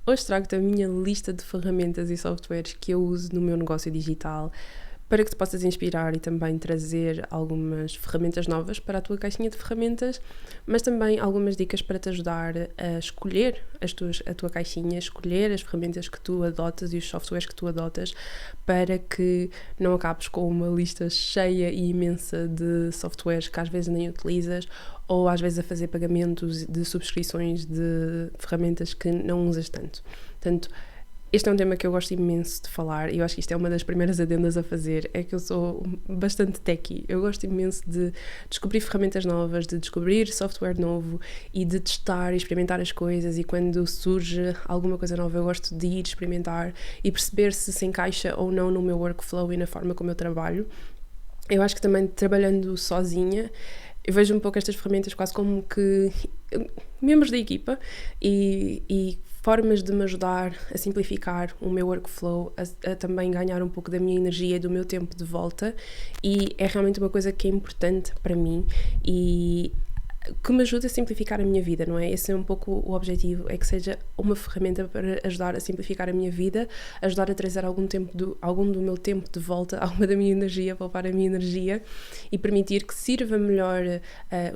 Hoje trago-te a minha lista de ferramentas e softwares que eu uso no meu negócio digital para que te possas inspirar e também trazer algumas ferramentas novas para a tua caixinha de ferramentas, mas também algumas dicas para te ajudar a escolher a tua caixinha, escolher as ferramentas que tu adotas e os softwares que tu adotas para que não acabes com uma lista cheia e imensa de softwares que às vezes nem utilizas ou às vezes a fazer pagamentos de subscrições de ferramentas que não usas tanto. Portanto, este é um tema que eu gosto imenso de falar e eu acho que isto é uma das primeiras adendas a fazer, é que eu sou bastante techie. Eu gosto imenso de descobrir ferramentas novas, de descobrir software novo e de testar e experimentar as coisas, e quando surge alguma coisa nova eu gosto de ir experimentar e perceber se encaixa ou não no meu workflow e na forma como eu trabalho. Eu acho que também trabalhando sozinha, eu vejo um pouco estas ferramentas quase como que membros da equipa e formas de me ajudar a simplificar o meu workflow, a também ganhar um pouco da minha energia e do meu tempo de volta, e é realmente uma coisa que é importante para mim e que me ajuda a simplificar a minha vida, não é? Esse é um pouco o objetivo, é que seja uma ferramenta para ajudar a simplificar a minha vida, ajudar a trazer algum do meu tempo de volta, alguma da minha energia, poupar a minha energia e permitir que sirva melhor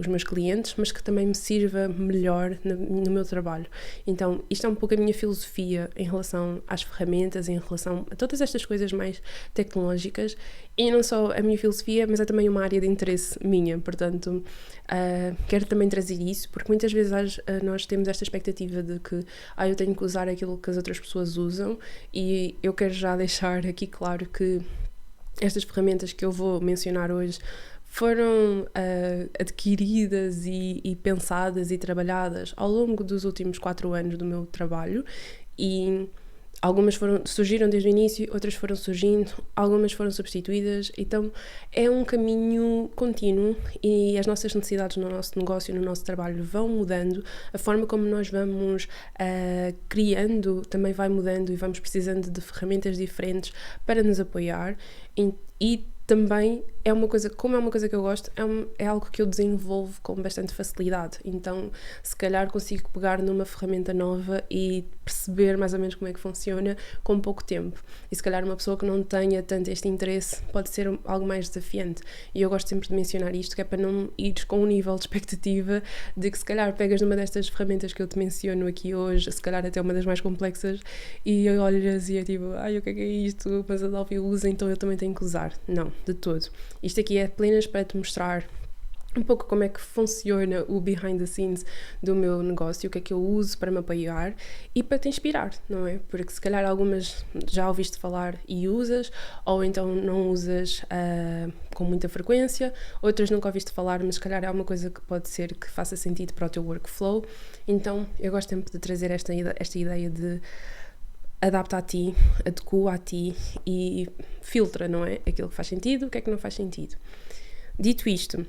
os meus clientes, mas que também me sirva melhor no meu trabalho. Então, isto é um pouco a minha filosofia em relação às ferramentas, em relação a todas estas coisas mais tecnológicas, e não só a minha filosofia, mas é também uma área de interesse minha, portanto, quero também trazer isso, porque muitas vezes nós temos esta expectativa de que eu tenho que usar aquilo que as outras pessoas usam, e eu quero já deixar aqui claro que estas ferramentas que eu vou mencionar hoje foram adquiridas e pensadas e trabalhadas ao longo dos últimos 4 anos do meu trabalho, e algumas surgiram desde o início, outras foram surgindo, algumas foram substituídas, então é um caminho contínuo e as nossas necessidades no nosso negócio, no nosso trabalho vão mudando, a forma como nós vamos criando também vai mudando e vamos precisando de ferramentas diferentes para nos apoiar, e também é uma coisa, como é uma coisa que eu gosto, é algo que eu desenvolvo com bastante facilidade, então se calhar consigo pegar numa ferramenta nova e perceber mais ou menos como é que funciona com pouco tempo, e se calhar uma pessoa que não tenha tanto este interesse pode ser algo mais desafiante, e eu gosto sempre de mencionar isto, que é para não ires com um nível de expectativa de que se calhar pegas numa destas ferramentas que eu te menciono aqui hoje, se calhar até uma das mais complexas, e olhas e é tipo, o que é isto? Mas a Delphi usa, então eu também tenho que usar. Não, de todo. Isto aqui é apenas para te mostrar um pouco como é que funciona o behind the scenes do meu negócio, o que é que eu uso para me apoiar e para te inspirar, não é? Porque se calhar algumas já ouviste falar e usas, ou então não usas com muita frequência, outras nunca ouviste falar, mas se calhar é uma coisa que pode ser que faça sentido para o teu workflow. Então eu gosto sempre de trazer esta ideia de adapta a ti, adequa a ti e filtra, não é? Aquilo que faz sentido, o que é que não faz sentido. Dito isto,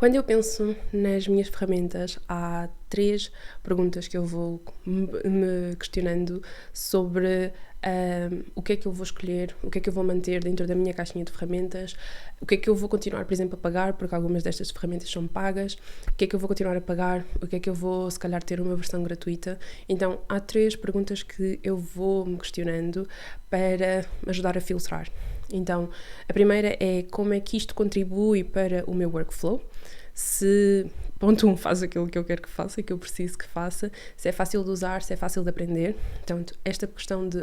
quando eu penso nas minhas ferramentas, há 3 perguntas que eu vou me questionando sobre o que é que eu vou escolher, o que é que eu vou manter dentro da minha caixinha de ferramentas, o que é que eu vou continuar, por exemplo, a pagar, porque algumas destas ferramentas são pagas, o que é que eu vou continuar a pagar, o que é que eu vou, se calhar, ter uma versão gratuita. Então, há 3 perguntas que eu vou me questionando para me ajudar a filtrar. Então, a primeira é como é que isto contribui para o meu workflow, se, ponto 1, faz aquilo que eu quero que faça, que eu preciso que faça, se é fácil de usar, se é fácil de aprender. Então, esta questão de,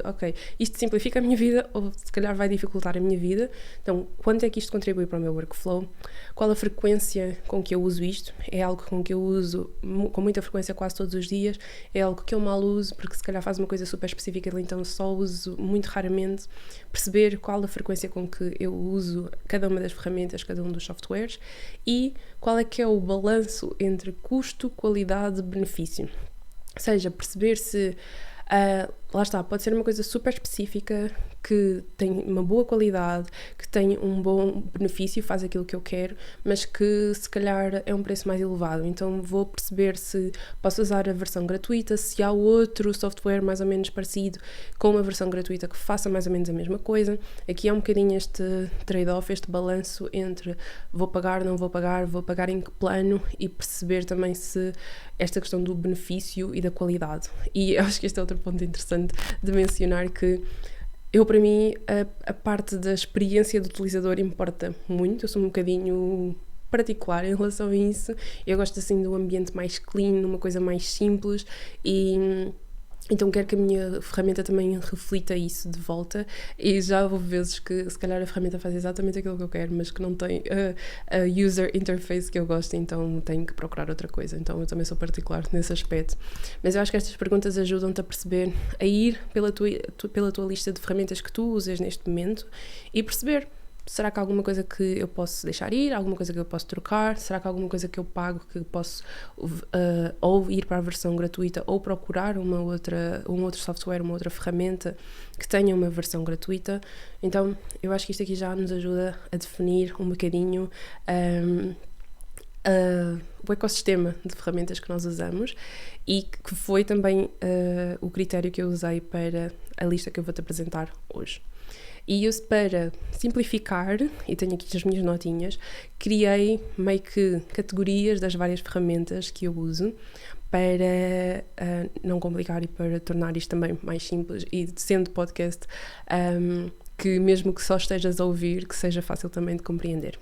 isto simplifica a minha vida ou se calhar vai dificultar a minha vida, então, quanto é que isto contribui para o meu workflow? Qual a frequência com que eu uso isto? É algo com que eu uso com muita frequência quase todos os dias? É algo que eu mal uso porque se calhar faz uma coisa super específica, então só uso muito raramente? Perceber qual a frequência com que eu uso cada uma das ferramentas, cada um dos softwares, e qual é que é o balanço entre custo, qualidade e benefício. Ou seja, perceber se lá está, pode ser uma coisa super específica, que tem uma boa qualidade, que tem um bom benefício, faz aquilo que eu quero, mas que se calhar é um preço mais elevado. Então vou perceber se posso usar a versão gratuita, se há outro software mais ou menos parecido com uma versão gratuita que faça mais ou menos a mesma coisa. Aqui há um bocadinho este trade-off, este balanço entre vou pagar, não vou pagar em que plano, e perceber também se esta questão do benefício e da qualidade. E eu acho que este é outro ponto interessante de mencionar, que para mim, a parte da experiência do utilizador importa muito. Eu sou um bocadinho particular em relação a isso. Eu gosto assim do ambiente mais clean, uma coisa mais simples, e então quero que a minha ferramenta também reflita isso de volta. E já houve vezes que se calhar a ferramenta faz exatamente aquilo que eu quero, mas que não tem a user interface que eu gosto, então tenho que procurar outra coisa. Então eu também sou particular nesse aspecto. Mas eu acho que estas perguntas ajudam-te a perceber, a ir pela tua lista de ferramentas que tu usas neste momento e perceber: será que há alguma coisa que eu posso deixar ir? Alguma coisa que eu posso trocar? Será que há alguma coisa que eu pago que posso ou ir para a versão gratuita, ou procurar um outro software, uma outra ferramenta que tenha uma versão gratuita? Então eu acho que isto aqui já nos ajuda a definir um bocadinho o ecossistema de ferramentas que nós usamos, e que foi também o critério que eu usei para a lista que eu vou-te apresentar hoje. E eu, para simplificar, e tenho aqui as minhas notinhas, criei meio que categorias das várias ferramentas que eu uso, para não complicar e para tornar isto também mais simples, e sendo podcast, que mesmo que só estejas a ouvir, que seja fácil também de compreender.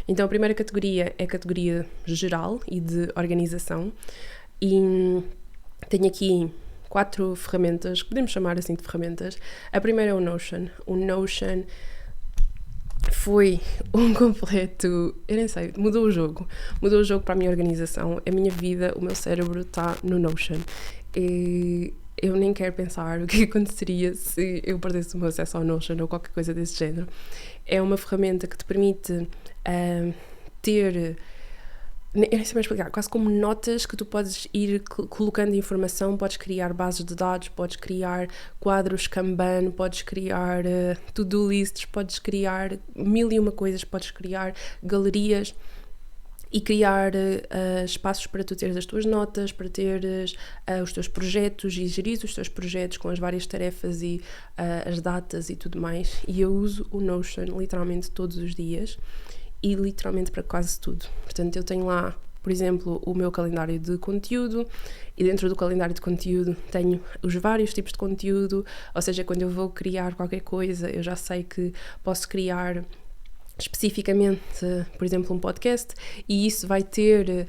Então a primeira categoria é a categoria geral e de organização, e tenho aqui 4 ferramentas, podemos chamar assim de ferramentas. A primeira é o Notion. O Notion foi um completo, eu nem sei, mudou o jogo para a minha organização, a minha vida, o meu cérebro está no Notion, e eu nem quero pensar o que aconteceria se eu perdesse o meu acesso ao Notion ou qualquer coisa desse género. É uma ferramenta que te permite ter, eu nem sei mais explicar, quase como notas que tu podes ir colocando informação, podes criar bases de dados, podes criar quadros Kanban, podes criar to-do lists, podes criar mil e uma coisas, podes criar galerias e criar espaços para tu teres as tuas notas, para teres os teus projetos e gerir os teus projetos com as várias tarefas e as datas e tudo mais. E eu uso o Notion literalmente todos os dias, e literalmente para quase tudo. Portanto, eu tenho lá, por exemplo, o meu calendário de conteúdo, e dentro do calendário de conteúdo tenho os vários tipos de conteúdo, ou seja, quando eu vou criar qualquer coisa, eu já sei que posso criar especificamente, por exemplo, um podcast, e isso vai ter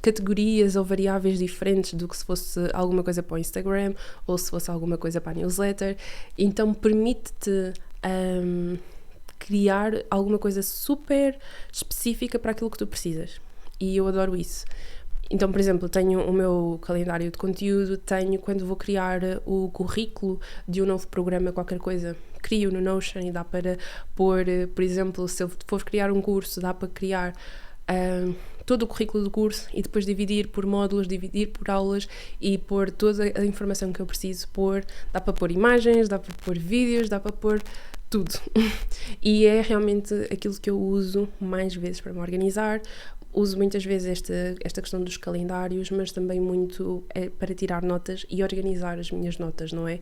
categorias ou variáveis diferentes do que se fosse alguma coisa para o Instagram ou se fosse alguma coisa para a newsletter. Então permite-te criar alguma coisa super específica para aquilo que tu precisas, e eu adoro isso. Então, por exemplo, tenho o meu calendário de conteúdo, tenho quando vou criar o currículo de um novo programa, qualquer coisa, crio no Notion, e dá para pôr, por exemplo, se eu for criar um curso, dá para criar todo o currículo do curso e depois dividir por módulos, dividir por aulas e pôr toda a informação que eu preciso pôr. Dá para pôr imagens, dá para pôr vídeos, dá para pôr tudo. E é realmente aquilo que eu uso mais vezes para me organizar. Uso muitas vezes esta questão dos calendários, mas também muito para tirar notas e organizar as minhas notas, não é?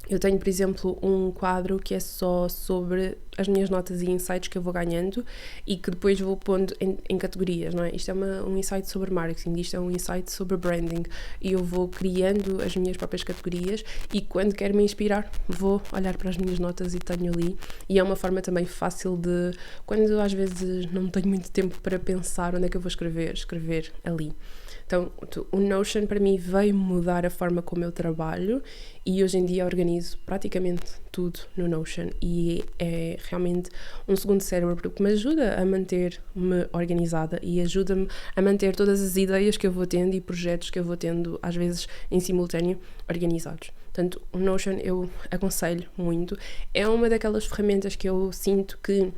Eu tenho, por exemplo, um quadro que é só sobre as minhas notas e insights que eu vou ganhando, e que depois vou pondo em categorias, não é? Isto é um insight sobre marketing, isto é um insight sobre branding, e eu vou criando as minhas próprias categorias, e quando quero me inspirar vou olhar para as minhas notas e tenho ali. E é uma forma também fácil de, quando às vezes não tenho muito tempo para pensar onde é que eu vou escrever ali. Então, o Notion para mim veio mudar a forma como eu trabalho, e hoje em dia organizo praticamente tudo no Notion, e é realmente um segundo cérebro, porque me ajuda a manter-me organizada e ajuda-me a manter todas as ideias que eu vou tendo e projetos que eu vou tendo, às vezes em simultâneo, organizados. Portanto, o Notion eu aconselho muito. É uma daquelas ferramentas que eu sinto que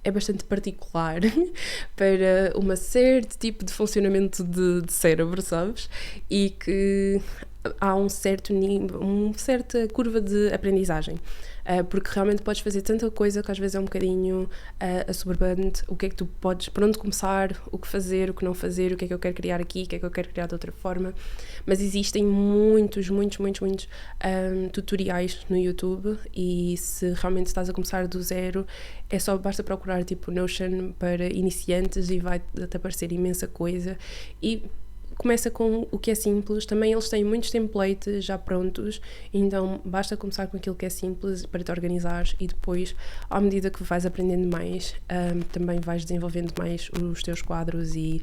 é bastante particular para um certo tipo de funcionamento de cérebro, sabes? E que há um certo nível, uma certa curva de aprendizagem. Porque realmente podes fazer tanta coisa que às vezes é um bocadinho assoberbante. O que é que tu podes, por onde começar, o que fazer, o que não fazer, o que é que eu quero criar aqui, o que é que eu quero criar de outra forma. Mas existem muitos tutoriais no YouTube, e se realmente estás a começar do zero, basta procurar tipo Notion para iniciantes e vai-te aparecer imensa coisa. E começa com o que é simples. Também eles têm muitos templates já prontos, então basta começar com aquilo que é simples para te organizares, e depois, à medida que vais aprendendo mais, também vais desenvolvendo mais os teus quadros e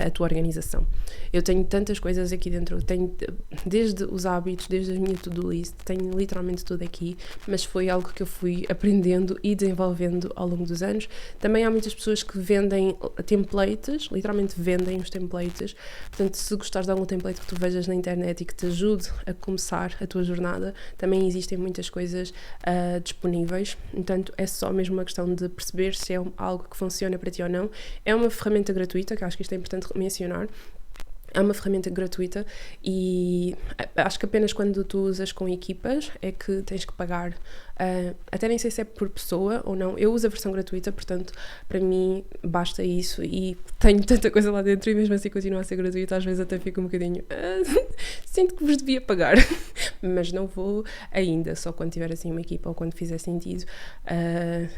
a tua organização. Eu tenho tantas coisas aqui dentro, tenho desde os hábitos, desde a minha to-do list, tenho literalmente tudo aqui, mas foi algo que eu fui aprendendo e desenvolvendo ao longo dos anos. Também há muitas pessoas que vendem templates, literalmente vendem os templates. Portanto, se gostares de algum template que tu vejas na internet e que te ajude a começar a tua jornada, também existem muitas coisas disponíveis. Portanto, é só mesmo uma questão de perceber se é algo que funciona para ti ou não. É uma ferramenta gratuita, que acho que isto é importante mencionar. É uma ferramenta gratuita, e acho que apenas quando tu usas com equipas é que tens que pagar. Até nem sei se é por pessoa ou não. Eu uso a versão gratuita, portanto, para mim basta isso, e tenho tanta coisa lá dentro e mesmo assim continua a ser gratuita. Às vezes até fico um bocadinho sinto que vos devia pagar, mas não vou ainda, só quando tiver assim uma equipa ou quando fizer sentido.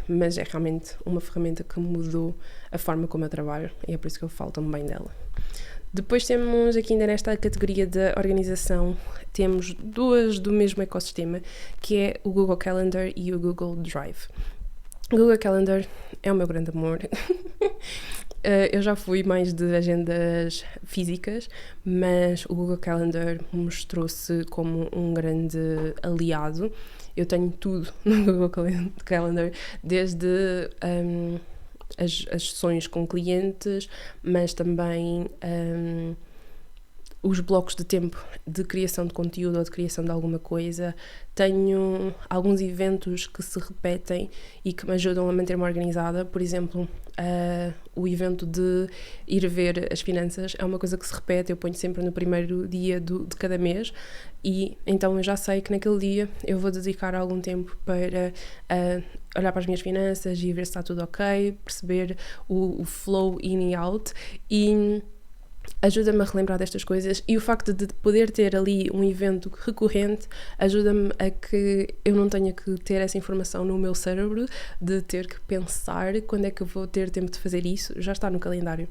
Mas é realmente uma ferramenta que mudou a forma como eu trabalho, e é por isso que eu falo tão bem dela. Depois temos aqui ainda nesta categoria da organização, temos duas do mesmo ecossistema, que é o Google Calendar e o Google Drive. O Google Calendar é o meu grande amor. Eu já fui mais de agendas físicas, mas o Google Calendar mostrou-se como um grande aliado. Eu tenho tudo no Google Calendar, desde as sessões com clientes, mas também os blocos de tempo de criação de conteúdo ou de criação de alguma coisa. Tenho alguns eventos que se repetem e que me ajudam a manter-me organizada. Por exemplo, o evento de ir ver as finanças é uma coisa que se repete. Eu ponho sempre no primeiro dia de cada mês, e então eu já sei que naquele dia eu vou dedicar algum tempo para olhar para as minhas finanças e ver se está tudo ok, perceber o flow in e out, e ajuda-me a relembrar destas coisas. E o facto de poder ter ali um evento recorrente ajuda-me a que eu não tenha que ter essa informação no meu cérebro, de ter que pensar quando é que eu vou ter tempo de fazer isso. Já está no calendário,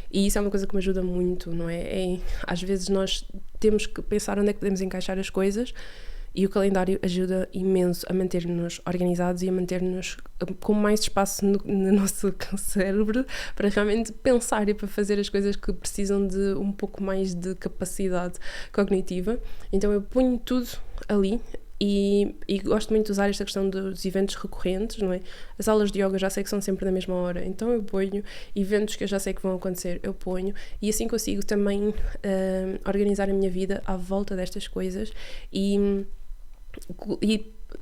e isso é uma coisa que me ajuda muito, não é? Às vezes nós temos que pensar onde é que podemos encaixar as coisas, e o calendário ajuda imenso a manter-nos organizados e a manter-nos com mais espaço no nosso cérebro para realmente pensar e para fazer as coisas que precisam de um pouco mais de capacidade cognitiva. Então eu ponho tudo ali, e gosto muito de usar esta questão dos eventos recorrentes, não é? As aulas de yoga já sei que são sempre da mesma hora, então eu ponho eventos que eu já sei que vão acontecer, eu ponho, e assim consigo também organizar a minha vida à volta destas coisas. E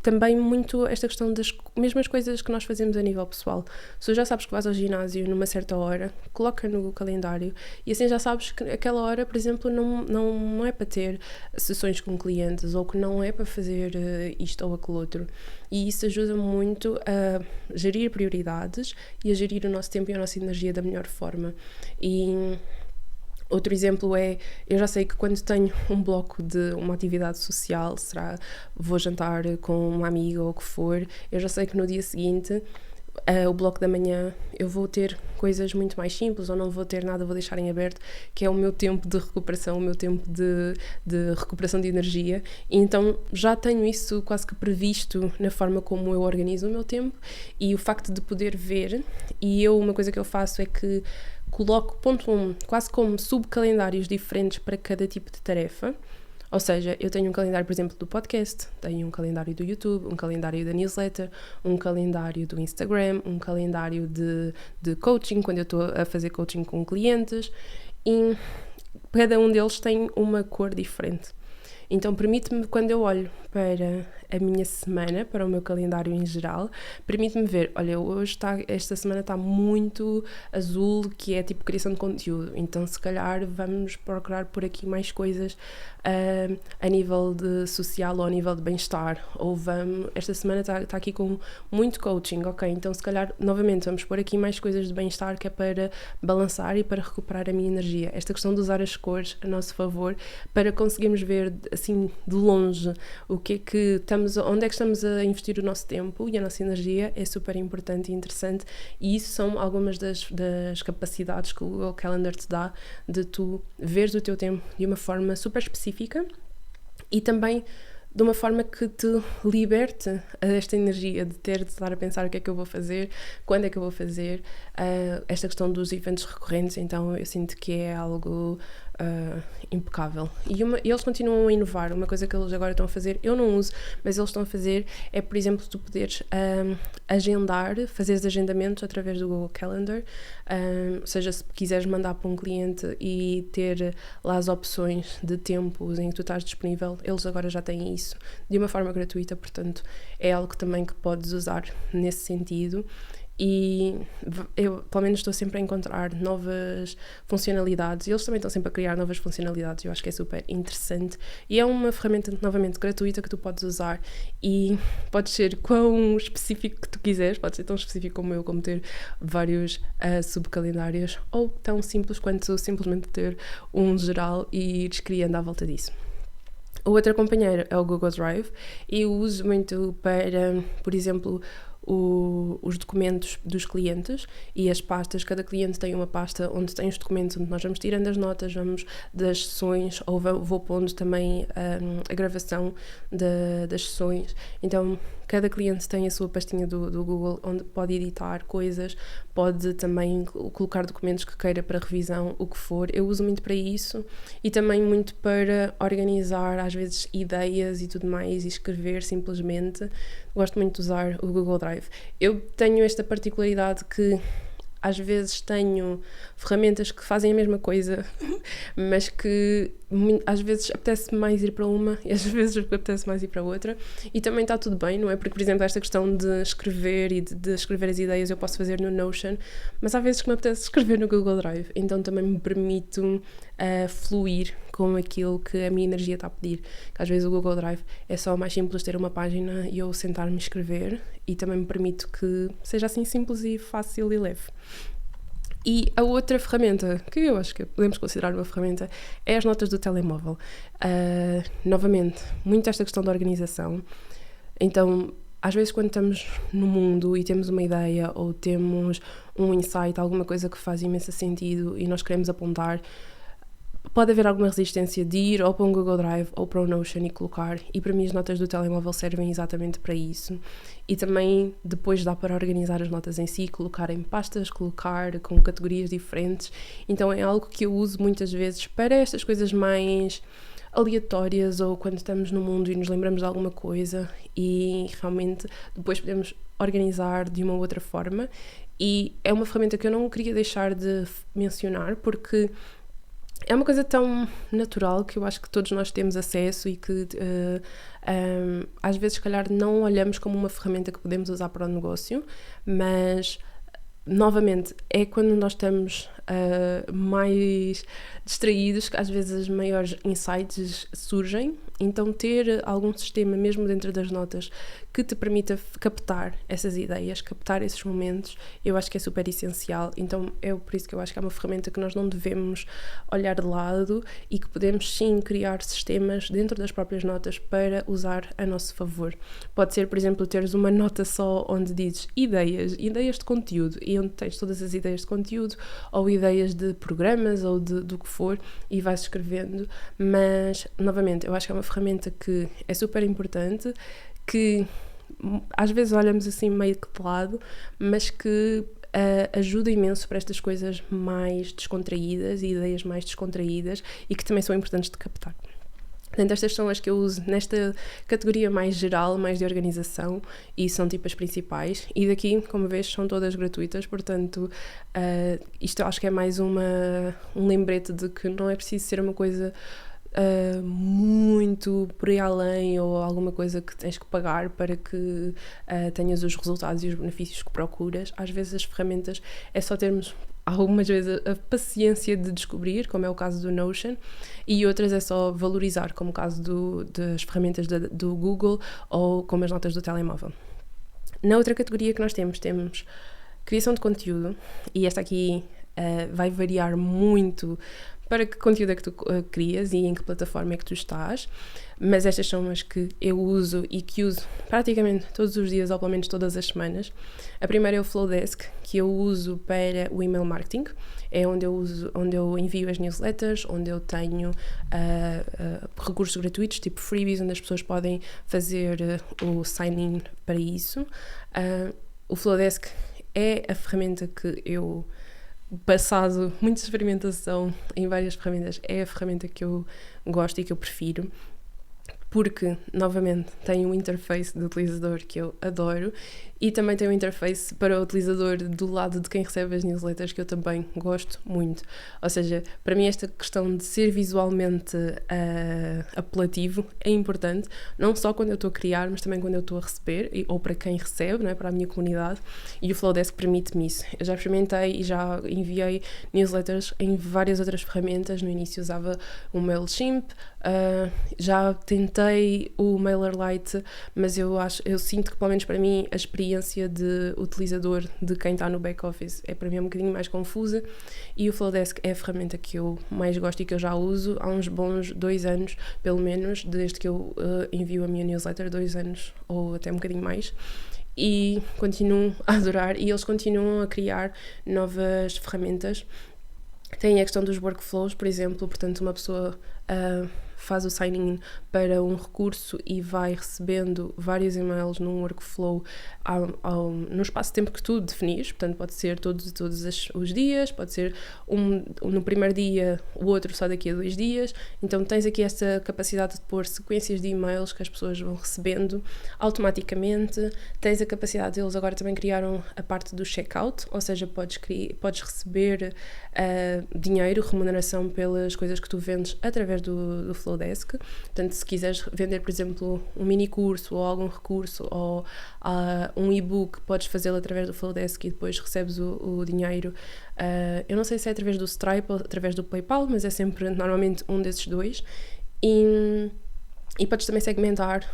também muito esta questão das mesmas coisas que nós fazemos a nível pessoal. Se já sabes que vais ao ginásio numa certa hora, coloca no calendário, e assim já sabes que aquela hora, por exemplo, não é para ter sessões com clientes, ou que não é para fazer isto ou aquilo outro. E isso ajuda muito a gerir prioridades e a gerir o nosso tempo e a nossa energia da melhor forma. E outro exemplo é, eu já sei que quando tenho um bloco de uma atividade social, vou jantar com uma amiga ou o que for, eu já sei que no dia seguinte, o bloco da manhã, eu vou ter coisas muito mais simples, ou não vou ter nada, vou deixar em aberto, que é o meu tempo de recuperação, o meu tempo de recuperação de energia. E então já tenho isso quase que previsto na forma como eu organizo o meu tempo, e o facto de poder ver, uma coisa que eu faço é que coloco, ponto 1, quase como subcalendários diferentes para cada tipo de tarefa. Ou seja, eu tenho um calendário, por exemplo, do podcast, tenho um calendário do YouTube, um calendário da newsletter, um calendário do Instagram, um calendário de coaching, quando eu estou a fazer coaching com clientes, e cada um deles tem uma cor diferente. Então permite-me, quando eu olho para a minha semana, para o meu calendário em geral. Permite-me ver, olha, esta semana está muito azul, que é tipo criação de conteúdo, então se calhar vamos procurar por aqui mais coisas a nível de social ou a nível de bem-estar, ou esta semana está aqui com muito coaching, ok, então se calhar novamente vamos pôr aqui mais coisas de bem-estar, que é para balançar e para recuperar a minha energia. Esta questão de usar as cores a nosso favor para conseguirmos ver assim de longe onde é que estamos a investir o nosso tempo e a nossa energia é super importante e interessante, e isso são algumas das capacidades que o Google Calendar te dá, de tu veres o teu tempo de uma forma super específica e também de uma forma que te liberte esta energia de estar a pensar o que é que eu vou fazer, quando é que eu vou fazer, esta questão dos eventos recorrentes. Então eu sinto que é algo impecável. E eles continuam a inovar. Uma coisa que eles agora estão a fazer, eu não uso, mas eles estão a fazer, é, por exemplo, tu poderes fazeres agendamentos através do Google Calendar, ou seja, se quiseres mandar para um cliente e ter lá as opções de tempos em que tu estás disponível, eles agora já têm isso de uma forma gratuita, portanto é algo também que podes usar nesse sentido. E eu, pelo menos, estou sempre a encontrar novas funcionalidades e eles também estão sempre a criar novas funcionalidades. Eu acho que é super interessante e é uma ferramenta, novamente, gratuita, que tu podes usar e podes ser quão específico que tu quiseres, pode ser tão específico como eu, como ter vários subcalendários, ou tão simples quanto simplesmente ter um geral e ires criando à volta disso. O outro companheiro é o Google Drive e eu uso muito para, por exemplo, os documentos dos clientes e as pastas. Cada cliente tem uma pasta onde tem os documentos, onde nós vamos tirando as notas, vamos das sessões, ou vou pondo também a gravação das sessões. Então cada cliente tem a sua pastinha do Google, onde pode editar coisas, pode também colocar documentos que queira para revisão, o que for. Eu uso muito para isso e também muito para organizar, às vezes, ideias e tudo mais, e escrever simplesmente. Gosto muito de usar o Google Drive. Eu tenho esta particularidade que às vezes tenho ferramentas que fazem a mesma coisa, mas que às vezes apetece mais ir para uma e às vezes apetece mais ir para outra, e também está tudo bem, não é? Porque, por exemplo, esta questão de escrever e de escrever as ideias eu posso fazer no Notion, mas há vezes que me apetece escrever no Google Drive, então também me permito fluir com aquilo que a minha energia está a pedir. Que às vezes o Google Drive é só mais simples ter uma página e eu sentar-me a escrever, e também me permito que seja assim simples e fácil e leve. E a outra ferramenta, que eu acho que podemos considerar uma ferramenta, é as notas do telemóvel. Novamente, muito esta questão da organização. Então, às vezes quando estamos no mundo e temos uma ideia ou temos um insight, alguma coisa que faz imenso sentido e nós queremos apontar, pode haver alguma resistência de ir ou para um Google Drive ou para um Notion e colocar, e para mim as notas do telemóvel servem exatamente para isso. E também depois dá para organizar as notas em si, colocar em pastas, colocar com categorias diferentes. Então é algo que eu uso muitas vezes para estas coisas mais aleatórias, ou quando estamos no mundo e nos lembramos de alguma coisa e realmente depois podemos organizar de uma outra forma. E é uma ferramenta que eu não queria deixar de mencionar, porque é uma coisa tão natural que eu acho que todos nós temos acesso e que às vezes, se calhar, não olhamos como uma ferramenta que podemos usar para o negócio, mas novamente é quando nós estamos mais distraídos que às vezes os maiores insights surgem. Então ter algum sistema mesmo dentro das notas que te permita captar essas ideias, captar esses momentos, eu acho que é super essencial. Então é por isso que eu acho que é uma ferramenta que nós não devemos olhar de lado e que podemos sim criar sistemas dentro das próprias notas para usar a nosso favor. Pode ser, por exemplo, teres uma nota só onde dizes ideias de conteúdo, e onde tens todas as ideias de conteúdo ou ideias de programas ou do que for, e vais escrevendo. Mas novamente eu acho que é uma ferramenta que é super importante, que às vezes olhamos assim meio que de lado, mas que ajuda imenso para estas coisas mais descontraídas e ideias mais descontraídas, e que também são importantes de captar. Portanto, estas são as que eu uso nesta categoria mais geral, mais de organização, e são tipo as principais. E daqui, como vês, são todas gratuitas, portanto, isto eu acho que é mais um lembrete de que não é preciso ser uma coisa muito por aí além ou alguma coisa que tens que pagar para que tenhas os resultados e os benefícios que procuras. Às vezes as ferramentas é só termos algumas vezes a paciência de descobrir, como é o caso do Notion, e outras é só valorizar, como o caso das ferramentas do Google ou como as notas do telemóvel. Na outra categoria que nós temos criação de conteúdo, e esta aqui vai variar muito para que conteúdo é que tu crias e em que plataforma é que tu estás, mas estas são as que eu uso e que uso praticamente todos os dias ou pelo menos todas as semanas. A primeira é o Flowdesk, que eu uso para o email marketing, é onde eu envio as newsletters, onde eu tenho recursos gratuitos, tipo freebies, onde as pessoas podem fazer o sign-in para isso. O Flowdesk é a ferramenta que eu, passado muita experimentação em várias ferramentas, é a ferramenta que eu gosto e que eu prefiro, porque, novamente, tem um interface de utilizador que eu adoro e também tem um interface para o utilizador do lado de quem recebe as newsletters que eu também gosto muito. Ou seja, para mim esta questão de ser visualmente apelativo é importante, não só quando eu estou a criar, mas também quando eu estou a receber, ou para quem recebe, não é? Para a minha comunidade, e o Flowdesk permite-me isso. Eu já experimentei e já enviei newsletters em várias outras ferramentas. No início usava o MailChimp, já tentei o MailerLite, mas eu sinto que, pelo menos para mim, a experiência de utilizador de quem está no back-office é para mim um bocadinho mais confusa, e o Flowdesk é a ferramenta que eu mais gosto e que eu já uso há uns bons 2 anos, pelo menos, desde que eu envio a minha newsletter, 2 anos ou até um bocadinho mais, e continuo a adorar, e eles continuam a criar novas ferramentas. Tem a questão dos workflows, por exemplo, portanto uma pessoa faz o sign-in para um recurso e vai recebendo vários e-mails num workflow no espaço de tempo que tu definires, portanto pode ser todos os dias, pode ser no primeiro dia, o outro só daqui a 2 dias, então tens aqui esta capacidade de pôr sequências de e-mails que as pessoas vão recebendo automaticamente. Tens a capacidade, eles agora também criaram a parte do checkout, ou seja, podes receber dinheiro, remuneração pelas coisas que tu vendes através do Flowdesk. Portanto, se quiseres vender, por exemplo, um mini curso ou algum recurso ou um e-book, podes fazê-lo através do Flowdesk e depois recebes o dinheiro. Eu não sei se é através do Stripe ou através do PayPal, mas é sempre normalmente um desses dois. E podes também segmentar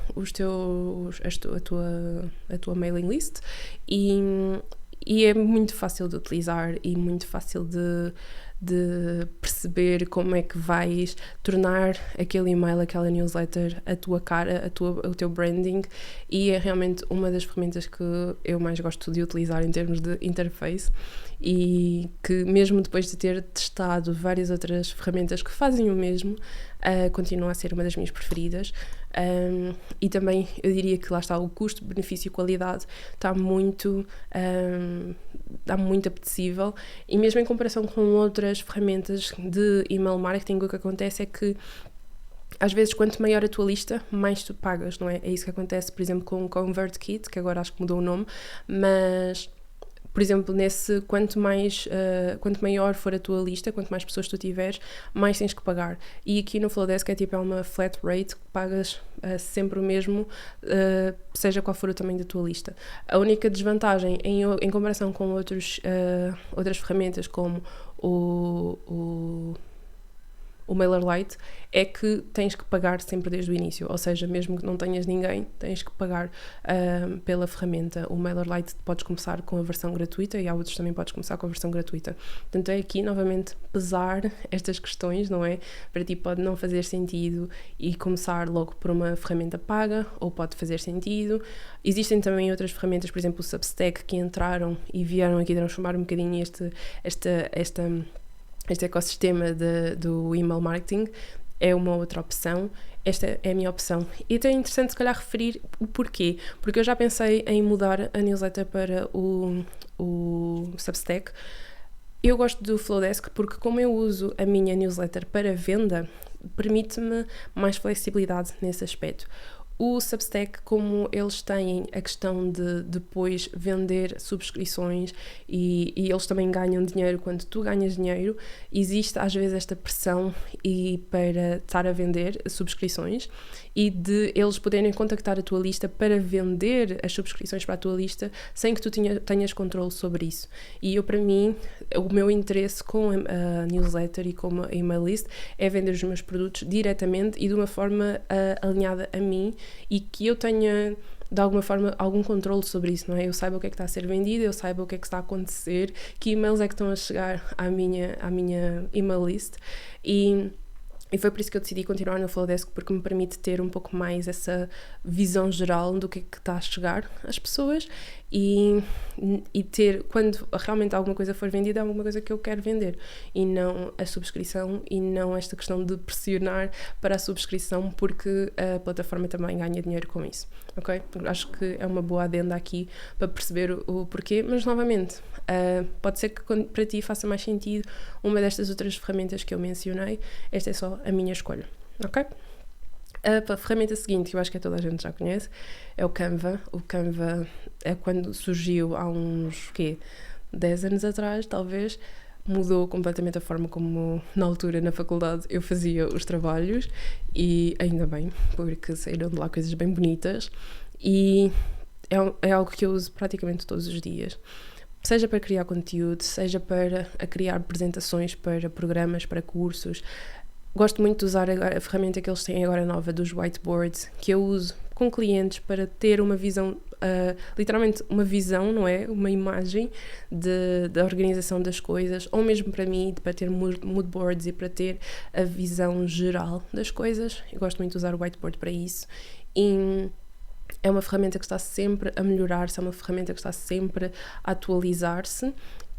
a tua mailing list e é muito fácil de utilizar e muito fácil de perceber como é que vais tornar aquele e-mail, aquela newsletter, a tua cara, o teu branding, e é realmente uma das ferramentas que eu mais gosto de utilizar em termos de interface, e que mesmo depois de ter testado várias outras ferramentas que fazem o mesmo, continua a ser uma das minhas preferidas. E também eu diria que lá está o custo, benefício e qualidade está muito apetecível, e mesmo em comparação com outras ferramentas de email marketing, o que acontece é que às vezes quanto maior a tua lista, mais tu pagas, não é? É isso que acontece, por exemplo, com o ConvertKit, que agora acho que mudou o nome, mas por exemplo, quanto maior for a tua lista, quanto mais pessoas tu tiveres, mais tens que pagar. E aqui no Flowdesk é uma flat rate que pagas sempre o mesmo, seja qual for o tamanho da tua lista. A única desvantagem em comparação com outras ferramentas como o MailerLite é que tens que pagar sempre desde o início, ou seja, mesmo que não tenhas ninguém, tens que pagar pela ferramenta. O MailerLite podes começar com a versão gratuita e há outros também podes começar com a versão gratuita. Portanto, é aqui novamente pesar estas questões, não é? Para ti pode não fazer sentido e começar logo por uma ferramenta paga, ou pode fazer sentido. Existem também outras ferramentas, por exemplo o Substack, que entraram e vieram aqui transformar um bocadinho este ecossistema do email marketing. É uma outra opção. Esta é a minha opção. E é interessante se calhar referir o porquê. Porque eu já pensei em mudar a newsletter para o Substack. Eu gosto do Flowdesk porque, como eu uso a minha newsletter para venda, permite-me mais flexibilidade nesse aspecto. O Substack, como eles têm a questão de depois vender subscrições e eles também ganham dinheiro quando tu ganhas dinheiro, existe às vezes esta pressão para estar a vender subscrições e de eles poderem contactar a tua lista para vender as subscrições para a tua lista sem que tu tenhas controle sobre isso. E para mim, o meu interesse com a newsletter e com a email list é vender os meus produtos diretamente e de uma forma alinhada a mim e que eu tenha de alguma forma algum controle sobre isso, não é? Eu saiba o que é que está a ser vendido, eu saiba o que é que está a acontecer, que e-mails é que estão a chegar à minha email list e foi por isso que eu decidi continuar no Flowdesk, porque me permite ter um pouco mais essa visão geral do que é que está a chegar às pessoas e ter, quando realmente alguma coisa for vendida, é alguma coisa que eu quero vender e não a subscrição e não esta questão de pressionar para a subscrição porque a plataforma também ganha dinheiro com isso, ok? Acho que é uma boa adenda aqui para perceber o porquê, mas novamente, pode ser que para ti faça mais sentido uma destas outras ferramentas que eu mencionei, esta é só a minha escolha, ok? A ferramenta seguinte, que eu acho que toda a gente já conhece, é o Canva. O Canva é quando surgiu há uns, 10 anos atrás, talvez, mudou completamente a forma como, na altura, na faculdade, eu fazia os trabalhos e ainda bem, porque saíram de lá coisas bem bonitas e é algo que eu uso praticamente todos os dias. Seja para criar conteúdo, seja para criar apresentações para programas, para cursos. Gosto muito de usar a ferramenta que eles têm agora nova dos whiteboards, que eu uso com clientes para ter uma visão, literalmente uma visão, não é? Uma imagem da organização das coisas, ou mesmo para mim, para ter mood boards e para ter a visão geral das coisas. Eu gosto muito de usar o whiteboard para isso. E é uma ferramenta que está sempre a melhorar-se, é uma ferramenta que está sempre a atualizar-se.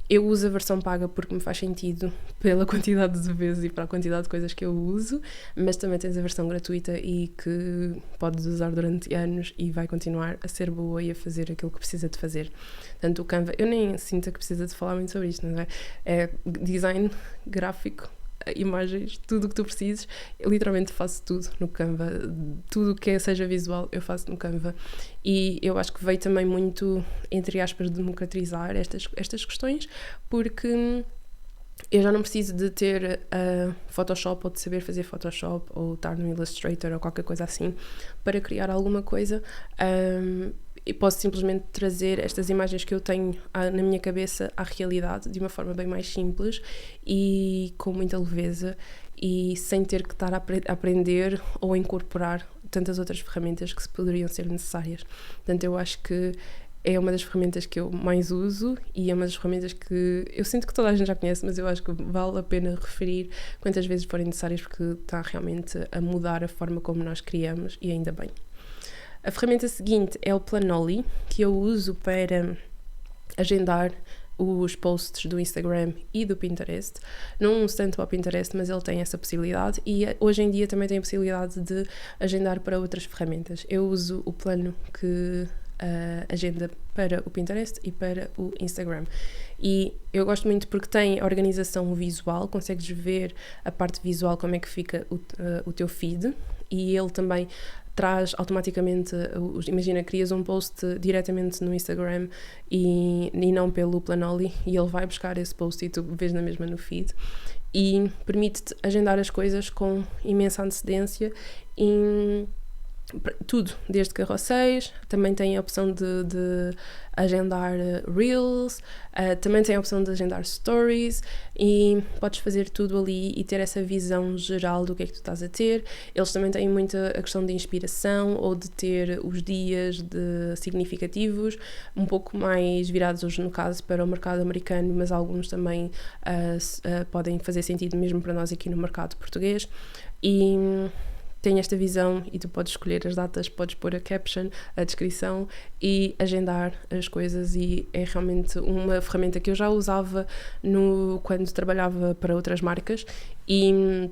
Eu uso a versão paga porque me faz sentido pela quantidade de vezes e para a quantidade de coisas que eu uso, mas também tens a versão gratuita e que podes usar durante anos e vai continuar a ser boa e a fazer aquilo que precisa de fazer. Portanto, o Canva, eu nem sinto que precisa de falar muito sobre isto, não é? É design gráfico, imagens, tudo o que tu precises, eu literalmente faço tudo no Canva, tudo o que seja visual eu faço no Canva e eu acho que veio também muito, entre aspas, democratizar estas questões, porque eu já não preciso de ter Photoshop ou de saber fazer Photoshop ou estar no Illustrator ou qualquer coisa assim para criar alguma coisa. E posso simplesmente trazer estas imagens que eu tenho na minha cabeça à realidade de uma forma bem mais simples e com muita leveza e sem ter que estar a aprender ou a incorporar tantas outras ferramentas que poderiam ser necessárias. Portanto, eu acho que é uma das ferramentas que eu mais uso e é uma das ferramentas que eu sinto que toda a gente já conhece, mas eu acho que vale a pena referir quantas vezes forem necessárias porque está realmente a mudar a forma como nós criamos e ainda bem. A ferramenta seguinte é o Planoly, que eu uso para agendar os posts do Instagram e do Pinterest. Não uso tanto ao Pinterest, mas ele tem essa possibilidade e hoje em dia também tem a possibilidade de agendar para outras ferramentas. Eu uso o plano que agenda para o Pinterest e para o Instagram. E eu gosto muito porque tem organização visual, consegues ver a parte visual, como é que fica o teu feed e ele também traz automaticamente, imagina, crias um post diretamente no Instagram e não pelo Planoly e ele vai buscar esse post e tu vês na mesma no feed e permite-te agendar as coisas com imensa antecedência em tudo, desde carrosséis, também tem a opção de agendar Reels, também tem a opção de agendar Stories e podes fazer tudo ali e ter essa visão geral do que é que tu estás a ter. Eles também têm muita a questão de inspiração ou de ter os dias significativos, um pouco mais virados hoje no caso para o mercado americano, mas alguns também podem fazer sentido mesmo para nós aqui no mercado português e tem esta visão e tu podes escolher as datas, podes pôr a caption, a descrição e agendar as coisas e é realmente uma ferramenta que eu já usava quando trabalhava para outras marcas e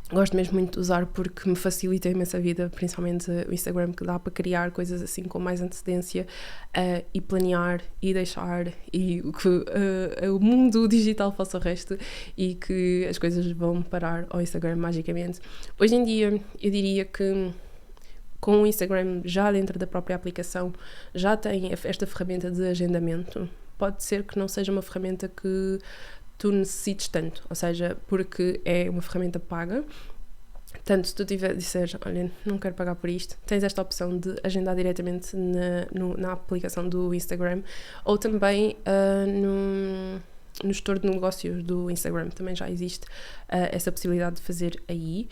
gosto mesmo muito de usar porque me facilita imenso a vida, principalmente o Instagram, que dá para criar coisas assim com mais antecedência e planear e deixar e que o mundo digital faça o resto e que as coisas vão parar ao Instagram magicamente. Hoje em dia eu diria que com o Instagram já dentro da própria aplicação já tem esta ferramenta de agendamento, pode ser que não seja uma ferramenta que tu necessites tanto, ou seja, porque é uma ferramenta paga. Tanto se tu disseres, olha, não quero pagar por isto, tens esta opção de agendar diretamente na aplicação do Instagram, ou também no gestor de negócios do Instagram também já existe essa possibilidade de fazer aí.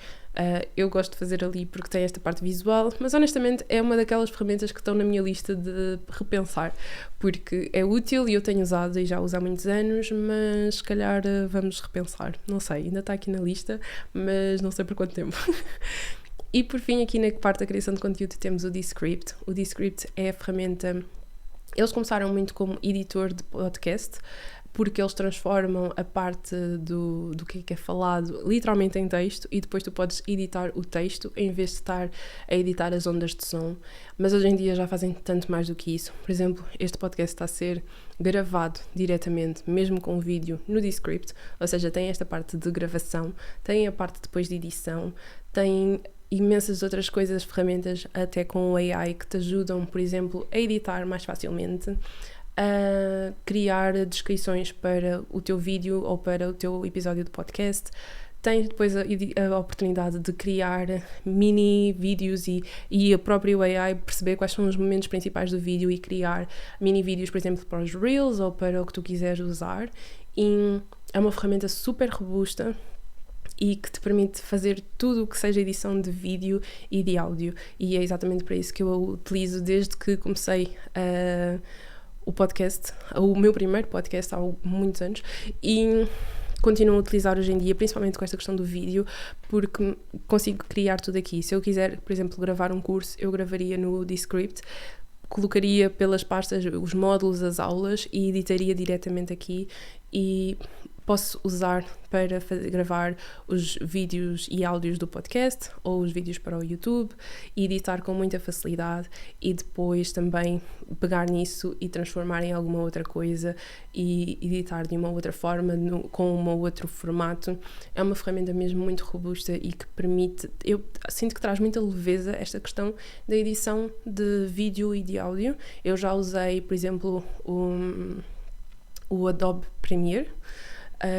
Eu gosto de fazer ali porque tem esta parte visual, mas honestamente é uma daquelas ferramentas que estão na minha lista de repensar, porque é útil e eu tenho usado e já uso há muitos anos, mas se calhar vamos repensar, não sei, ainda está aqui na lista, mas não sei por quanto tempo. E por fim, aqui na parte da criação de conteúdo temos o Descript. O Descript é a ferramenta, eles começaram muito como editor de podcast, porque eles transformam a parte do que é falado literalmente em texto e depois tu podes editar o texto em vez de estar a editar as ondas de som. Mas hoje em dia já fazem tanto mais do que isso. Por exemplo, este podcast está a ser gravado diretamente, mesmo com o vídeo, no Descript, ou seja, tem esta parte de gravação, tem a parte depois de edição, tem imensas outras coisas, ferramentas até com o AI que te ajudam, por exemplo, a editar mais facilmente, a criar descrições para o teu vídeo ou para o teu episódio de podcast. Tens depois a oportunidade de criar mini vídeos e a própria AI perceber quais são os momentos principais do vídeo e criar mini vídeos, por exemplo, para os Reels ou para o que tu quiseres usar. E é uma ferramenta super robusta e que te permite fazer tudo o que seja edição de vídeo e de áudio. E é exatamente para isso que eu a utilizo desde que comecei o podcast, o meu primeiro podcast há muitos anos, e continuo a utilizar hoje em dia, principalmente com esta questão do vídeo, porque consigo criar tudo aqui. Se eu quiser, por exemplo, gravar um curso, eu gravaria no Descript, colocaria pelas pastas os módulos, as aulas e editaria diretamente aqui e posso usar para gravar os vídeos e áudios do podcast ou os vídeos para o YouTube e editar com muita facilidade e depois também pegar nisso e transformar em alguma outra coisa e editar de uma outra forma, com um outro formato. É uma ferramenta mesmo muito robusta e que permite, eu sinto que traz muita leveza esta questão da edição de vídeo e de áudio. Eu já usei, por exemplo, o Adobe Premiere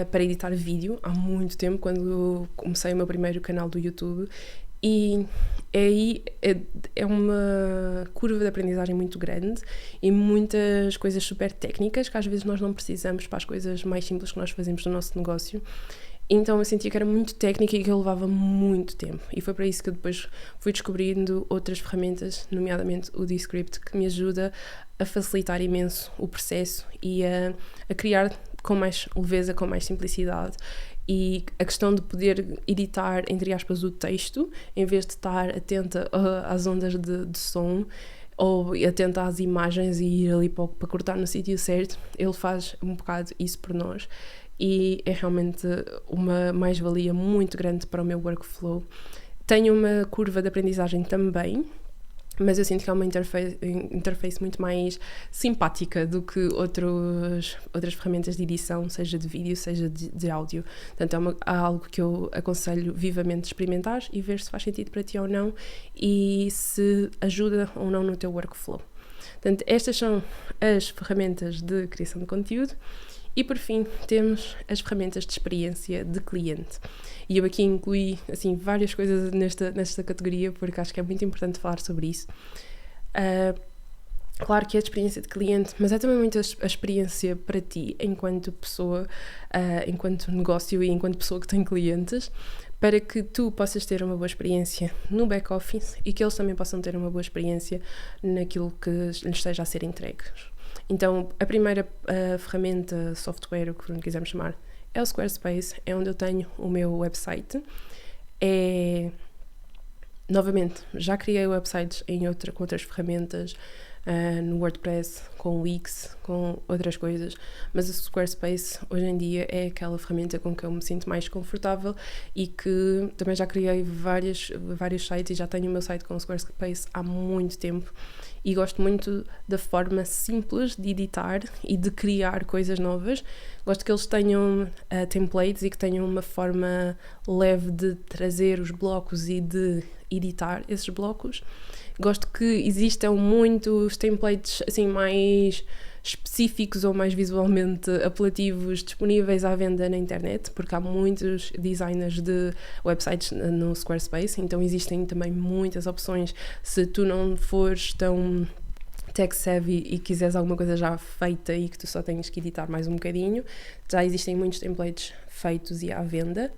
para editar vídeo há muito tempo, quando comecei o meu primeiro canal do YouTube, e aí é uma curva de aprendizagem muito grande e muitas coisas super técnicas que às vezes nós não precisamos para as coisas mais simples que nós fazemos no nosso negócio. Então eu sentia que era muito técnica e que levava muito tempo, e foi para isso que eu depois fui descobrindo outras ferramentas, nomeadamente o Descript, que me ajuda a facilitar imenso o processo e a criar com mais leveza, com mais simplicidade. E a questão de poder editar, entre aspas, o texto, em vez de estar atenta às ondas de som ou atenta às imagens e ir ali para cortar no sítio certo, ele faz um bocado isso por nós. E é realmente uma mais-valia muito grande para o meu workflow. Tenho uma curva de aprendizagem também, mas eu sinto que é uma interface muito mais simpática do que outras ferramentas de edição, seja de vídeo, seja de áudio. Portanto, é algo que eu aconselho vivamente experimentar e ver se faz sentido para ti ou não e se ajuda ou não no teu workflow. Portanto, estas são as ferramentas de criação de conteúdo. E por fim temos as ferramentas de experiência de cliente. E eu aqui incluí assim, várias coisas nesta categoria, porque acho que é muito importante falar sobre isso. Claro que é a experiência de cliente, mas é também muito a experiência para ti enquanto pessoa, enquanto negócio e enquanto pessoa que tem clientes, para que tu possas ter uma boa experiência no back-office e que eles também possam ter uma boa experiência naquilo que lhes esteja a ser entregue. Então, a primeira ferramenta, software, o que quisermos chamar, é o Squarespace, é onde eu tenho o meu website. Novamente, já criei websites com outras ferramentas, no WordPress, com o Wix, com outras coisas, mas o Squarespace hoje em dia é aquela ferramenta com que eu me sinto mais confortável e que também já criei vários sites e já tenho o meu site com o Squarespace há muito tempo. E gosto muito da forma simples de editar e de criar coisas novas. Gosto que eles tenham templates e que tenham uma forma leve de trazer os blocos e de editar esses blocos. Gosto que existam muitos templates assim mais específicos ou mais visualmente apelativos disponíveis à venda na internet, porque há muitos designers de websites no Squarespace, então existem também muitas opções se tu não fores tão tech-savvy e quiseres alguma coisa já feita e que tu só tenhas que editar mais um bocadinho. Já existem muitos templates feitos e à venda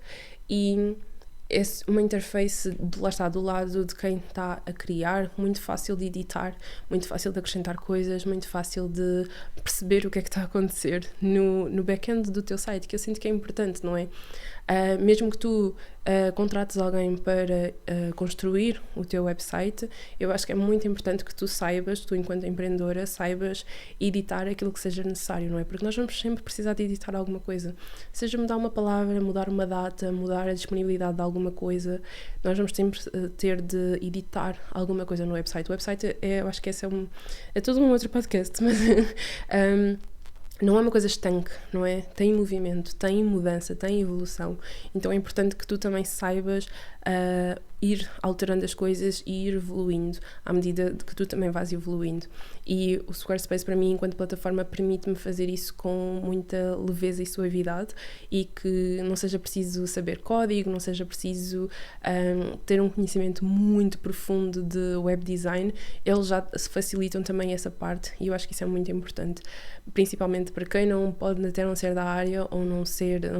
e uma interface, lá está, do lado de quem está a criar, muito fácil de editar, muito fácil de acrescentar coisas, muito fácil de perceber o que é que está a acontecer no back-end do teu site, que eu sinto que é importante, não é? Mesmo que tu contrates alguém para construir o teu website, eu acho que é muito importante que tu saibas, tu enquanto empreendedora, saibas editar aquilo que seja necessário, não é? Porque nós vamos sempre precisar de editar alguma coisa, seja mudar uma palavra, mudar uma data, mudar a disponibilidade de alguma coisa, nós vamos sempre ter de editar alguma coisa no website. O website, eu acho que esse é todo um outro podcast, mas não é uma coisa estanque, não é? Tem movimento, tem mudança, tem evolução. Então é importante que tu também saibas ir alterando as coisas e ir evoluindo à medida de que tu também vais evoluindo. E o Squarespace, para mim, enquanto plataforma, permite-me fazer isso com muita leveza e suavidade e que não seja preciso saber código, não seja preciso ter um conhecimento muito profundo de web design. Eles já facilitam também essa parte e eu acho que isso é muito importante, principalmente para quem não pode até não ser da área ou não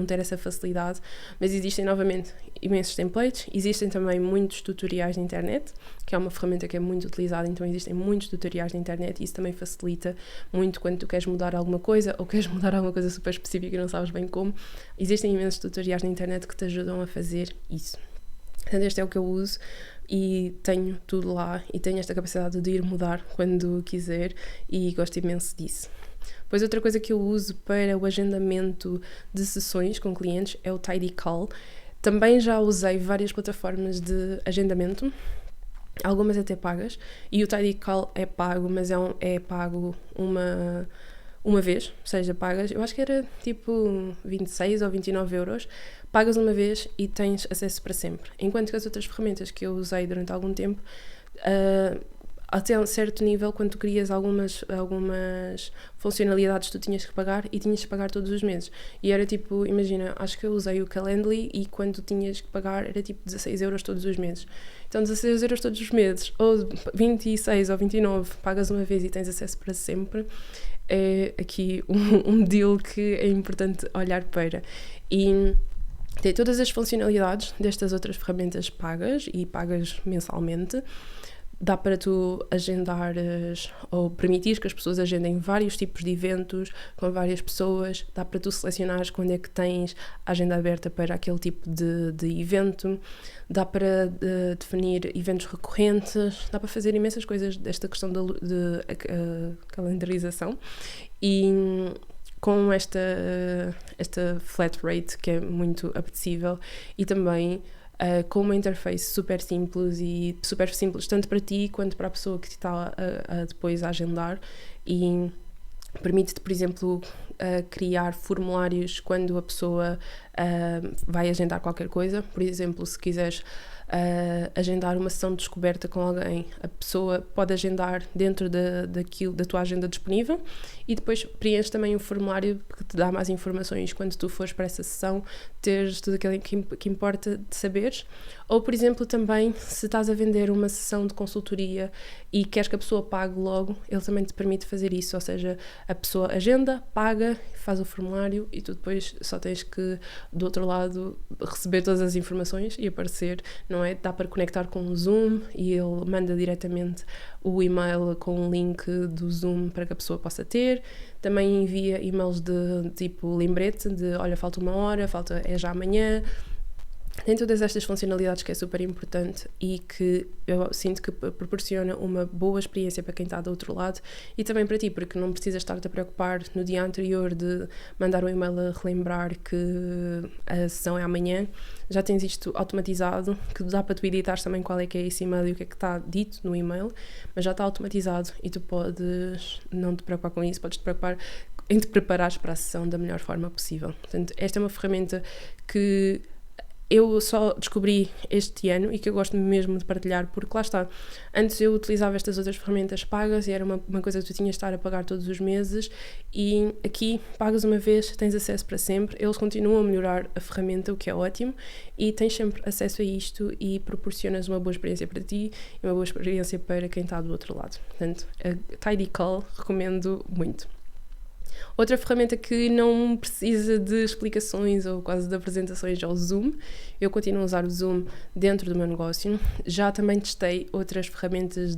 ter essa facilidade, mas existem novamente imensos templates, existem também muitos tutoriais na internet, que é uma ferramenta que é muito utilizada, então existem muitos tutoriais na internet e isso também facilita muito quando tu queres mudar alguma coisa ou queres mudar alguma coisa super específica e não sabes bem como. Existem imensos tutoriais na internet que te ajudam a fazer isso. Portanto, este é o que eu uso e tenho tudo lá e tenho esta capacidade de ir mudar quando quiser e gosto imenso disso. Depois outra coisa que eu uso para o agendamento de sessões com clientes é o Tidycall. Também já usei várias plataformas de agendamento, algumas até pagas, e o Tidycall é pago, mas é pago uma vez, ou seja, pagas, eu acho que era tipo 26 ou 29 euros, pagas uma vez e tens acesso para sempre. Enquanto que as outras ferramentas que eu usei durante algum tempo, até um certo nível, quando tu querias algumas funcionalidades, tu tinhas que pagar e tinhas que pagar todos os meses. E era tipo, imagina, acho que eu usei o Calendly e quando tinhas que pagar era tipo 16 euros todos os meses. Então 16 euros todos os meses, ou 26 ou 29, pagas uma vez e tens acesso para sempre, é aqui um deal que é importante olhar para. E tem todas as funcionalidades destas outras ferramentas pagas e pagas mensalmente. Dá para tu agendares ou permitir que as pessoas agendem vários tipos de eventos com várias pessoas. Dá para tu selecionares quando é que tens a agenda aberta para aquele tipo de evento. Dá para definir eventos recorrentes. Dá para fazer imensas coisas desta questão de calendarização. E com esta flat rate que é muito apetecível e também com uma interface super simples tanto para ti quanto para a pessoa que está depois a agendar e permite-te, por exemplo, criar formulários quando a pessoa vai agendar qualquer coisa. Por exemplo, se quiseres agendar uma sessão de descoberta com alguém, a pessoa pode agendar dentro da tua agenda disponível e depois preenches também um formulário que te dá mais informações quando tu fores para essa sessão, teres tudo aquilo que importa de saberes. Ou, por exemplo, também se estás a vender uma sessão de consultoria e queres que a pessoa pague logo, ele também te permite fazer isso, ou seja, a pessoa agenda, paga, faz o formulário e tu depois só tens que, do outro lado, receber todas as informações e aparecer, não é? Dá para conectar com o Zoom e ele manda diretamente o e-mail com o link do Zoom para que a pessoa possa ter. Também envia e-mails de tipo lembrete, de olha, falta uma hora, é já amanhã. Tem todas estas funcionalidades que é super importante e que eu sinto que proporciona uma boa experiência para quem está do outro lado e também para ti, porque não precisas estar-te a preocupar no dia anterior de mandar um e-mail a relembrar que a sessão é amanhã. Já tens isto automatizado, que dá para tu editar também qual é que é esse e-mail e o que é que está dito no e-mail, mas já está automatizado e tu podes não te preocupar com isso, podes te preocupar em te preparares para a sessão da melhor forma possível. Portanto, esta é uma ferramenta que eu só descobri este ano e que eu gosto mesmo de partilhar, porque lá está, antes eu utilizava estas outras ferramentas pagas e era uma coisa que tu tinhas de estar a pagar todos os meses, e aqui pagas uma vez, tens acesso para sempre, eles continuam a melhorar a ferramenta, o que é ótimo, e tens sempre acesso a isto e proporcionas uma boa experiência para ti e uma boa experiência para quem está do outro lado. Portanto, a Tidycall recomendo muito. Outra ferramenta que não precisa de explicações ou quase de apresentações é o Zoom. Eu continuo a usar o Zoom dentro do meu negócio. Já também testei outras ferramentas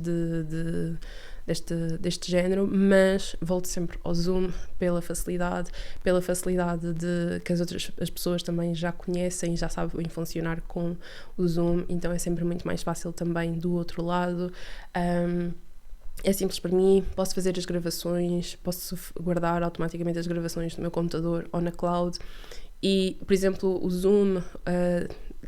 deste género, mas volto sempre ao Zoom pela facilidade de que as pessoas também já conhecem, já sabem funcionar com o Zoom, então é sempre muito mais fácil também do outro lado. É simples para mim, posso fazer as gravações, posso guardar automaticamente as gravações no meu computador ou na cloud e, por exemplo, o Zoom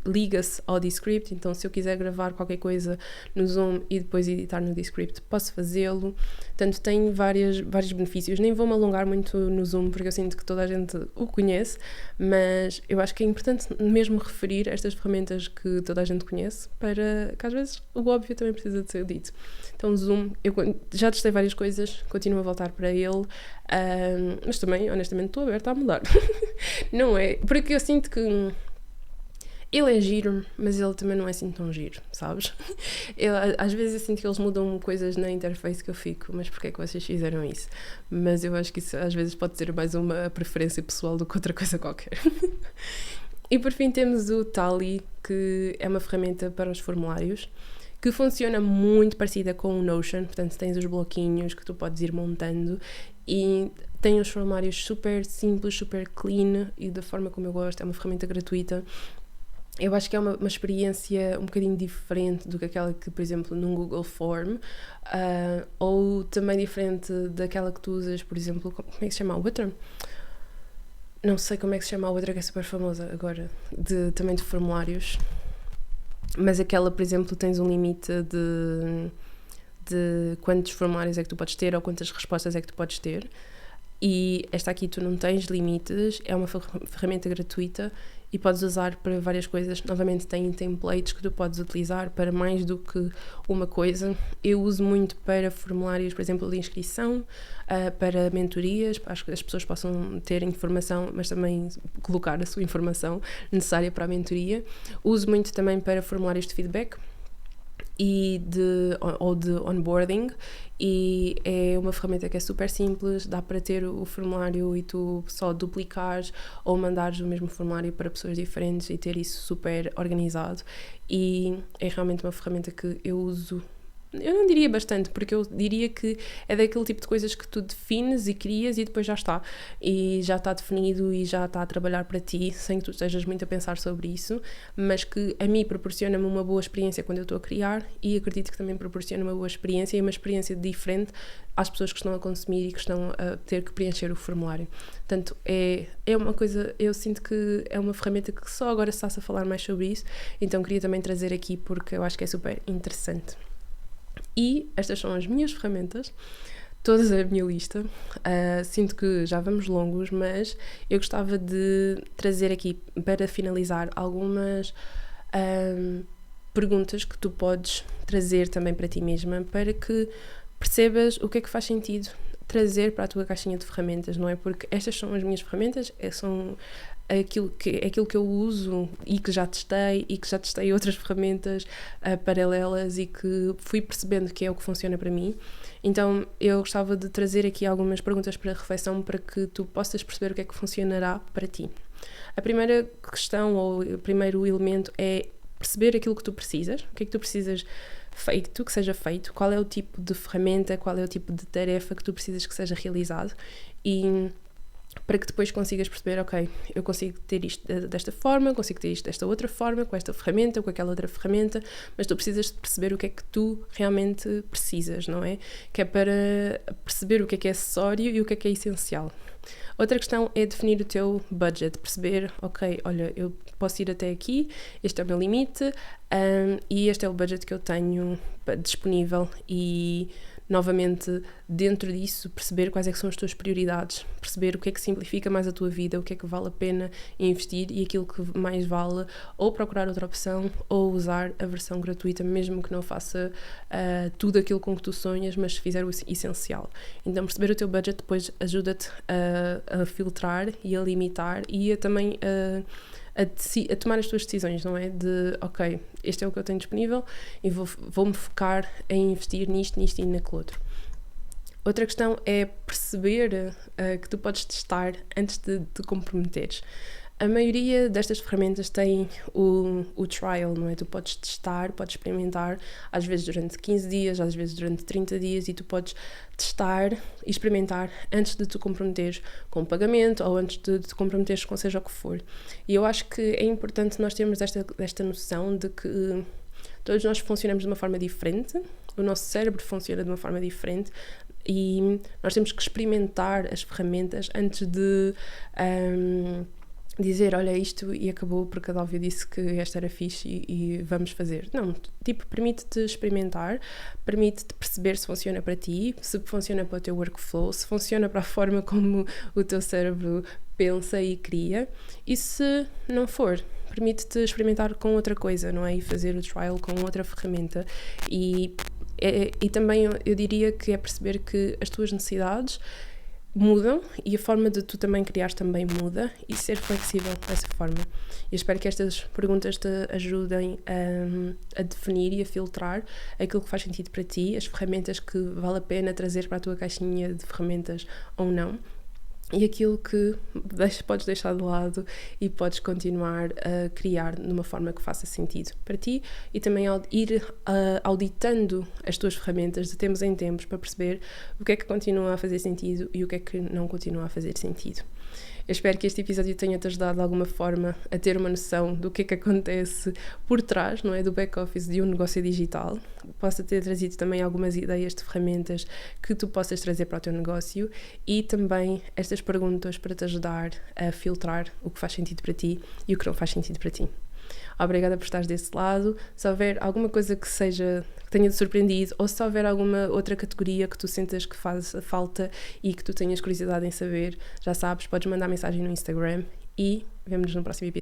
liga-se ao Descript, então se eu quiser gravar qualquer coisa no Zoom e depois editar no Descript, posso fazê-lo. Portanto, tem vários benefícios. Nem vou-me alongar muito no Zoom, porque eu sinto que toda a gente o conhece, mas eu acho que é importante mesmo referir estas ferramentas que toda a gente conhece, para que às vezes o óbvio também precisa de ser dito. Então, o Zoom, eu já testei várias coisas, continuo a voltar para ele, mas também, honestamente, estou aberta a mudar. Não é? Porque eu sinto que ele é giro, mas ele também não é assim tão giro, sabes? Às vezes eu sinto que eles mudam coisas na interface que eu fico, mas porquê é que vocês fizeram isso? Mas eu acho que isso às vezes pode ser mais uma preferência pessoal do que outra coisa qualquer. E por fim temos o Tally, que é uma ferramenta para os formulários, que funciona muito parecida com o Notion, portanto tens os bloquinhos que tu podes ir montando e tem os formulários super simples, super clean e da forma como eu gosto, é uma ferramenta gratuita. Eu acho que é uma experiência um bocadinho diferente do que aquela que, por exemplo, num Google Form, ou também diferente daquela que tu usas, por exemplo, como é que se chama a outra? Não sei como é que se chama a outra que é super famosa agora, também de formulários, mas aquela, por exemplo, tens um limite de quantos formulários é que tu podes ter ou quantas respostas é que tu podes ter. E esta aqui tu não tens limites, é uma ferramenta gratuita e podes usar para várias coisas. Novamente tem templates que tu podes utilizar para mais do que uma coisa. Eu uso muito para formulários, por exemplo, de inscrição, para mentorias, para que as pessoas possam ter informação, mas também colocar a sua informação necessária para a mentoria. Uso muito também para formulários de feedback ou de onboarding, e é uma ferramenta que é super simples, dá para ter o formulário e tu só duplicares ou mandares o mesmo formulário para pessoas diferentes e ter isso super organizado, e é realmente uma ferramenta que eu uso. Eu não diria bastante, porque eu diria que é daquele tipo de coisas que tu defines e crias e depois já está. E já está definido e já está a trabalhar para ti, sem que tu estejas muito a pensar sobre isso, mas que a mim proporciona-me uma boa experiência quando eu estou a criar, e acredito que também proporciona uma boa experiência e uma experiência diferente às pessoas que estão a consumir e que estão a ter que preencher o formulário. Portanto, é uma coisa, eu sinto que é uma ferramenta que só agora se está a falar mais sobre isso, então queria também trazer aqui porque eu acho que é super interessante. E estas são as minhas ferramentas, todas a minha lista. Sinto que já vamos longos, mas eu gostava de trazer aqui, para finalizar, algumas perguntas que tu podes trazer também para ti mesma, para que percebas o que é que faz sentido trazer para a tua caixinha de ferramentas, não é? Porque estas são as minhas ferramentas, são aquilo que eu uso e que já testei outras ferramentas paralelas e que fui percebendo que é o que funciona para mim. Então eu gostava de trazer aqui algumas perguntas para reflexão, para que tu possas perceber o que é que funcionará para ti. A primeira questão, ou o primeiro elemento, é perceber aquilo que tu precisas, o que é que tu precisas feito, que seja feito, qual é o tipo de ferramenta, qual é o tipo de tarefa que tu precisas que seja realizado, e para que depois consigas perceber, ok, eu consigo ter isto desta forma, consigo ter isto desta outra forma, com esta ferramenta, com aquela outra ferramenta, mas tu precisas de perceber o que é que tu realmente precisas, não é? Que é para perceber o que é acessório e o que é essencial. Outra questão é definir o teu budget, perceber, ok, olha, eu posso ir até aqui, este é o meu limite, e este é o budget que eu tenho disponível e, novamente, dentro disso, perceber quais é que são as tuas prioridades, perceber o que é que simplifica mais a tua vida, o que é que vale a pena investir e aquilo que mais vale ou procurar outra opção ou usar a versão gratuita, mesmo que não faça tudo aquilo com que tu sonhas, mas se fizer o essencial. Então, perceber o teu budget depois ajuda-te a filtrar e a limitar e a também a tomar as tuas decisões, não é? De, ok, este é o que eu tenho disponível e vou-me focar em investir nisto e naquele outro. Outra questão é perceber que tu podes testar antes de te comprometeres. A maioria destas ferramentas tem o trial, não é? Tu podes testar, podes experimentar, às vezes durante 15 dias, às vezes durante 30 dias, e tu podes testar e experimentar antes de te comprometeres com o pagamento ou antes de te comprometeres com seja o que for. E eu acho que é importante nós termos esta noção de que todos nós funcionamos de uma forma diferente, o nosso cérebro funciona de uma forma diferente e nós temos que experimentar as ferramentas antes de dizer, olha, isto e acabou porque a Dálvia disse que esta era fixe e vamos fazer. Não, tipo, permite-te experimentar, permite-te perceber se funciona para ti, se funciona para o teu workflow, se funciona para a forma como o teu cérebro pensa e cria, e se não for, permite-te experimentar com outra coisa, não é? E fazer o trial com outra ferramenta. E também eu diria que é perceber que as tuas necessidades mudam e a forma de tu também criares também muda e ser flexível dessa forma. Eu espero que estas perguntas te ajudem a definir e a filtrar aquilo que faz sentido para ti, as ferramentas que vale a pena trazer para a tua caixinha de ferramentas ou não, e aquilo que podes deixar de lado e podes continuar a criar de uma forma que faça sentido para ti, e também ir auditando as tuas ferramentas de tempos em tempos para perceber o que é que continua a fazer sentido e o que é que não continua a fazer sentido. Eu espero que este episódio tenha-te ajudado de alguma forma a ter uma noção do que é que acontece por trás, não é, do back-office de um negócio digital. Possa ter trazido também algumas ideias de ferramentas que tu possas trazer para o teu negócio e também estas perguntas para te ajudar a filtrar o que faz sentido para ti e o que não faz sentido para ti. Obrigada por estares desse lado. Se houver alguma coisa que tenha-te surpreendido ou se houver alguma outra categoria que tu sentas que faz falta e que tu tenhas curiosidade em saber, já sabes, podes mandar mensagem no Instagram e vemo-nos no próximo episódio.